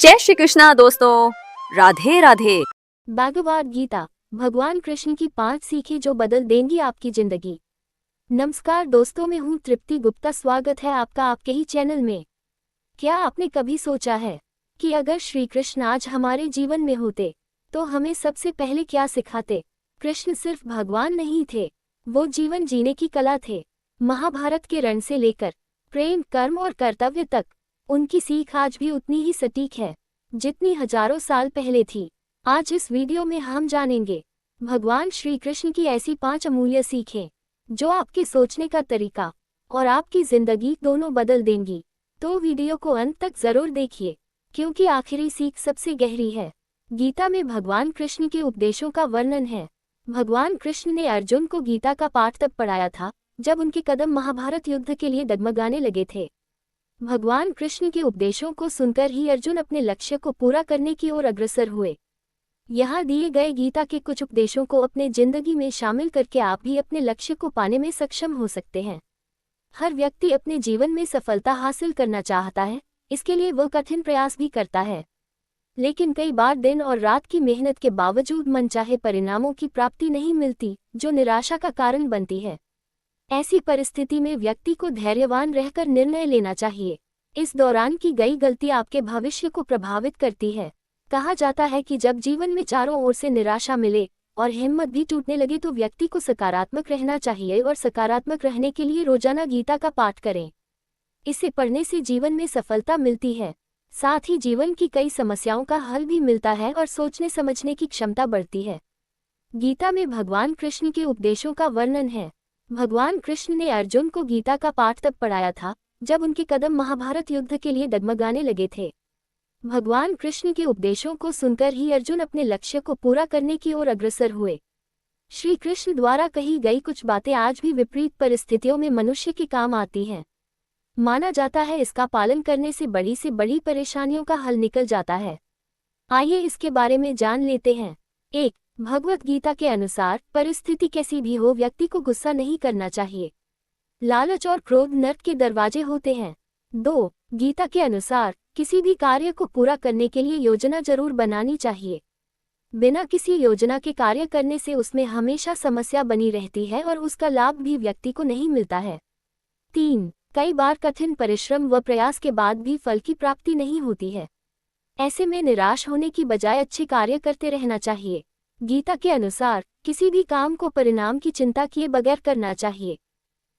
जय श्री कृष्णा दोस्तों, राधे राधे। भगवद गीता, भगवान कृष्ण की 5 सीखें जो बदल देंगी आपकी जिंदगी। नमस्कार दोस्तों, मैं हूँ तृप्ति गुप्ता। स्वागत है आपका आपके ही चैनल में। क्या आपने कभी सोचा है कि अगर श्री कृष्ण आज हमारे जीवन में होते तो हमें सबसे पहले क्या सिखाते? कृष्ण सिर्फ भगवान नहीं थे, वो जीवन जीने की कला थे। महाभारत के रण से लेकर प्रेम, कर्म और कर्तव्य तक उनकी सीख आज भी उतनी ही सटीक है जितनी हजारों साल पहले थी। आज इस वीडियो में हम जानेंगे भगवान श्री कृष्ण की ऐसी 5 अमूल्य सीखें जो आपके सोचने का तरीका और आपकी जिंदगी दोनों बदल देंगी। तो वीडियो को अंत तक जरूर देखिए, क्योंकि आखिरी सीख सबसे गहरी है। गीता में भगवान कृष्ण के उपदेशों का वर्णन है। भगवान कृष्ण ने अर्जुन को गीता का पाठ तब पढ़ाया था जब उनके कदम महाभारत युद्ध के लिए डगमगाने लगे थे। भगवान कृष्ण के उपदेशों को सुनकर ही अर्जुन अपने लक्ष्य को पूरा करने की ओर अग्रसर हुए। यहाँ दिए गए गीता के कुछ उपदेशों को अपने जिंदगी में शामिल करके आप भी अपने लक्ष्य को पाने में सक्षम हो सकते हैं। हर व्यक्ति अपने जीवन में सफलता हासिल करना चाहता है, इसके लिए वह कठिन प्रयास भी करता है, लेकिन कई बार दिन और रात की मेहनत के बावजूद मनचाहे परिणामों की प्राप्ति नहीं मिलती, जो निराशा का कारण बनती है। ऐसी परिस्थिति में व्यक्ति को धैर्यवान रहकर निर्णय लेना चाहिए। इस दौरान की गई गलती आपके भविष्य को प्रभावित करती है। कहा जाता है कि जब जीवन में चारों ओर से निराशा मिले और हिम्मत भी टूटने लगे तो व्यक्ति को सकारात्मक रहना चाहिए और सकारात्मक रहने के लिए रोजाना गीता का पाठ करें। इसे पढ़ने से जीवन में सफलता मिलती है, साथ ही जीवन की कई समस्याओं का हल भी मिलता है और सोचने समझने की क्षमता बढ़ती है। गीता में भगवान कृष्ण के उपदेशों का वर्णन है। भगवान कृष्ण ने अर्जुन को गीता का पाठ तब पढ़ाया था जब उनके कदम महाभारत युद्ध के लिए डगमगाने लगे थे। भगवान कृष्ण के उपदेशों को सुनकर ही अर्जुन अपने लक्ष्य को पूरा करने की ओर अग्रसर हुए। श्री कृष्ण द्वारा कही गई कुछ बातें आज भी विपरीत परिस्थितियों में मनुष्य के काम आती हैं। माना जाता है इसका पालन करने से बड़ी परेशानियों का हल निकल जाता है। आइए इसके बारे में जान लेते हैं। 1. भगवत गीता के अनुसार परिस्थिति कैसी भी हो, व्यक्ति को गुस्सा नहीं करना चाहिए। लालच और क्रोध नर्क के दरवाजे होते हैं। 2. गीता के अनुसार किसी भी कार्य को पूरा करने के लिए योजना जरूर बनानी चाहिए। बिना किसी योजना के कार्य करने से उसमें हमेशा समस्या बनी रहती है और उसका लाभ भी व्यक्ति को नहीं मिलता है। 3. कई बार कठिन परिश्रम व प्रयास के बाद भी फल की प्राप्ति नहीं होती है। ऐसे में निराश होने की बजाय अच्छे कार्य करते रहना चाहिए। गीता के अनुसार किसी भी काम को परिणाम की चिंता किए बगैर करना चाहिए।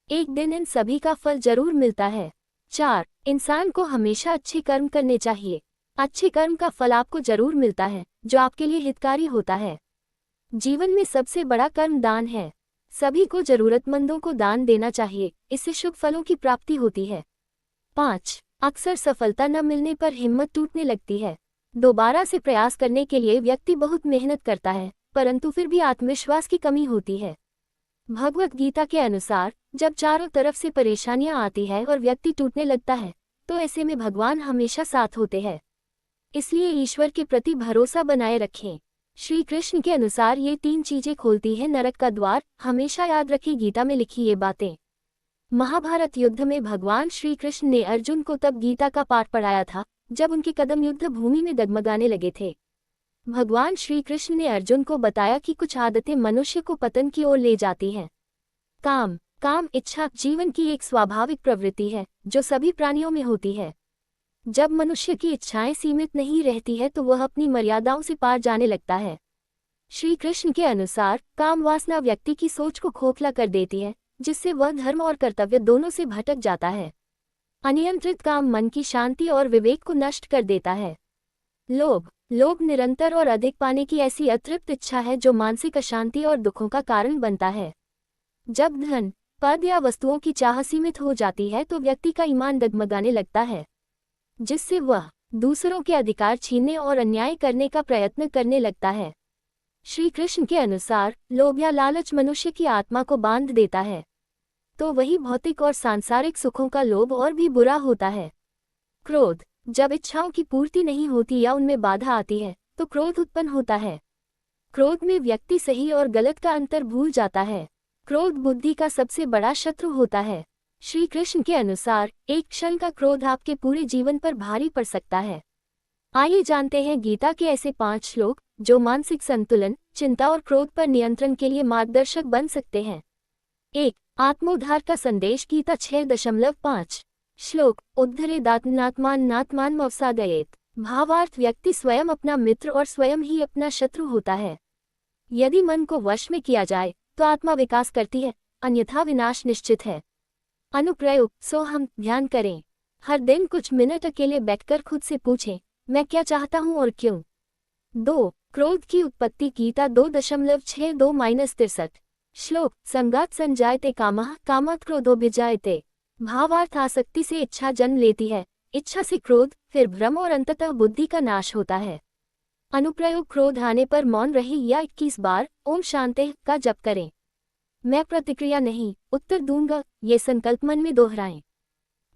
एक दिन इन सभी का फल जरूर मिलता है। 4. इंसान को हमेशा अच्छे कर्म करने चाहिए। अच्छे कर्म का फल आपको जरूर मिलता है, जो आपके लिए हितकारी होता है। जीवन में सबसे बड़ा कर्म दान है। सभी को जरूरतमंदों को दान देना चाहिए, इससे शुभ फलों की प्राप्ति होती है। 5. अक्सर सफलता न मिलने पर हिम्मत टूटने लगती है। दोबारा से प्रयास करने के लिए व्यक्ति बहुत मेहनत करता है, परंतु फिर भी आत्मविश्वास की कमी होती है। भगवत गीता के अनुसार जब चारों तरफ से परेशानियां आती है और व्यक्ति टूटने लगता है, तो ऐसे में भगवान हमेशा साथ होते हैं। इसलिए ईश्वर के प्रति भरोसा बनाए रखें। श्री कृष्ण के अनुसार ये 3 चीजें खोलती है नरक का द्वार। हमेशा याद रखें गीता में लिखी ये बातें। महाभारत युद्ध में भगवान श्री कृष्ण ने अर्जुन को तब गीता का पाठ पढ़ाया था जब उनके कदम युद्ध भूमि में डगमगाने लगे थे। भगवान श्री कृष्ण ने अर्जुन को बताया कि कुछ आदतें मनुष्य को पतन की ओर ले जाती हैं। काम इच्छा जीवन की एक स्वाभाविक प्रवृत्ति है जो सभी प्राणियों में होती है। जब मनुष्य की इच्छाएं सीमित नहीं रहती है तो वह अपनी मर्यादाओं से पार जाने लगता है। श्री कृष्ण के अनुसार काम वासना व्यक्ति की सोच को खोखला कर देती है, जिससे वह धर्म और कर्तव्य दोनों से भटक जाता है। अनियंत्रित काम मन की शांति और विवेक को नष्ट कर देता है। लोभ निरंतर और अधिक पाने की ऐसी अतृप्त इच्छा है जो मानसिक अशांति और दुखों का कारण बनता है। जब धन, पद या वस्तुओं की चाह सीमित हो जाती है तो व्यक्ति का ईमान डगमगाने लगता है, जिससे वह दूसरों के अधिकार छीनने और अन्याय करने का प्रयत्न करने लगता है। श्री कृष्ण के अनुसार लोभ या लालच मनुष्य की आत्मा को बांध देता है, तो वही भौतिक और सांसारिक सुखों का लोभ और भी बुरा होता है। क्रोध, जब इच्छाओं की पूर्ति नहीं होती या उनमें बाधा आती है तो क्रोध उत्पन्न होता है। क्रोध में व्यक्ति सही और गलत का अंतर भूल जाता है। क्रोध बुद्धि का सबसे बड़ा शत्रु होता है। श्री कृष्ण के अनुसार एक क्षण का क्रोध आपके पूरे जीवन पर भारी पड़ सकता है। आइए जानते हैं गीता के ऐसे 5 श्लोक जो मानसिक संतुलन, चिंता और क्रोध पर नियंत्रण के लिए मार्गदर्शक बन सकते हैं। 1. आत्मोद्धार का संदेश। गीता 6.5 श्लोक। उद्धरेदात्मनात्मान्नात्मान मवसादयेत। भावार्थ, व्यक्ति स्वयं अपना मित्र और स्वयं ही अपना शत्रु होता है। यदि मन को वश में किया जाए तो आत्मा विकास करती है, अन्यथा विनाश निश्चित है। अनुप्रयोग। सोहम ध्यान करें। हर दिन कुछ मिनट अकेले बैठकर खुद से पूछें, मैं क्या चाहता हूँ और क्यों। 2. क्रोध की उत्पत्ति। गीता 2.62-63 श्लोक। संगात संजायते कामः, कामात् क्रोधोभिजायते। भावार्थ, आसक्ति से इच्छा जन्म लेती है, इच्छा से क्रोध, फिर भ्रम और अंततः बुद्धि का नाश होता है। अनुप्रयोग। क्रोध आने पर मौन रहे या 21 बार ओम शांति का जप करें। मैं प्रतिक्रिया नहीं, उत्तर दूंगा, ये संकल्प मन में दोहराएं।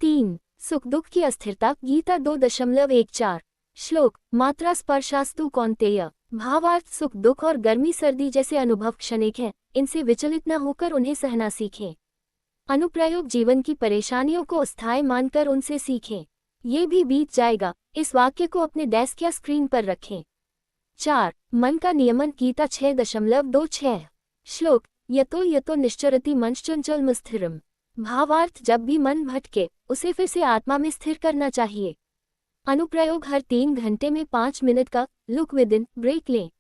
3. सुख दुख की अस्थिरता। गीता 2.14 श्लोक। मात्रा स्पर्शास्तु कौन्तेय। भावार्थ, सुख दुख और गर्मी सर्दी जैसे अनुभव क्षणिक हैं, इनसे विचलित न होकर उन्हें सहना सीखें। अनुप्रयोग। जीवन की परेशानियों को अस्थायी मानकर उनसे सीखें, ये भी बीत जाएगा। इस वाक्य को अपने डेस्क या स्क्रीन पर रखें। 4. मन का नियमन। गीता 6.26 श्लोक। यतो यतो निश्चरति मनश्चंचलमस्थिरम्। भावार्थ, जब भी मन भटके उसे फिर से आत्मा में स्थिर करना चाहिए। अनुप्रयोग। हर 3 घंटे में 5 मिनट का लुक विदिन ब्रेक लें।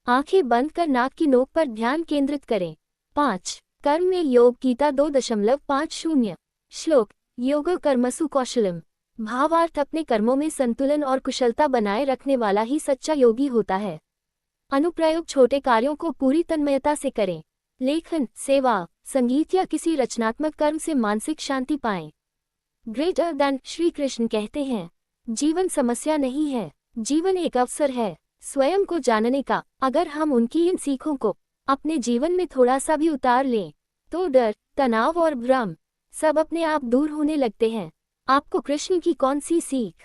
आंखें बंद कर नाक की नोक पर ध्यान केंद्रित करें। 5. कर्म में योग। गीता 2.50 श्लोक। योगो कर्मसु कौशलम। भावार्थ, अपने कर्मों में संतुलन और कुशलता बनाए रखने वाला ही सच्चा योगी होता है। अनुप्रयोग। छोटे कार्यों को पूरी तन्मयता से करें। लेखन, सेवा, संगीत या किसी रचनात्मक कर्म से मानसिक शांति पाएं। ग्रेटर देन श्री कृष्ण कहते हैं, जीवन समस्या नहीं है, जीवन एक अवसर है स्वयं को जानने का। अगर हम उनकी इन सीखों को अपने जीवन में थोड़ा सा भी उतार लें तो डर, तनाव और भ्रम सब अपने आप दूर होने लगते हैं। आपको कृष्ण की कौन सी सीख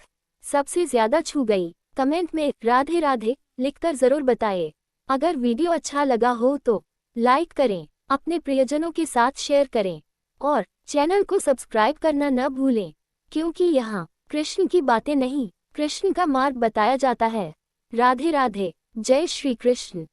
सबसे ज्यादा छू गई? कमेंट में राधे राधे लिखकर जरूर बताएं। अगर वीडियो अच्छा लगा हो तो लाइक करें, अपने प्रियजनों के साथ शेयर करें और चैनल को सब्सक्राइब करना न भूलें, क्योंकि यहाँ कृष्ण की बातें नहीं, कृष्ण का मार्ग बताया जाता है। राधे राधे। जय श्री कृष्ण।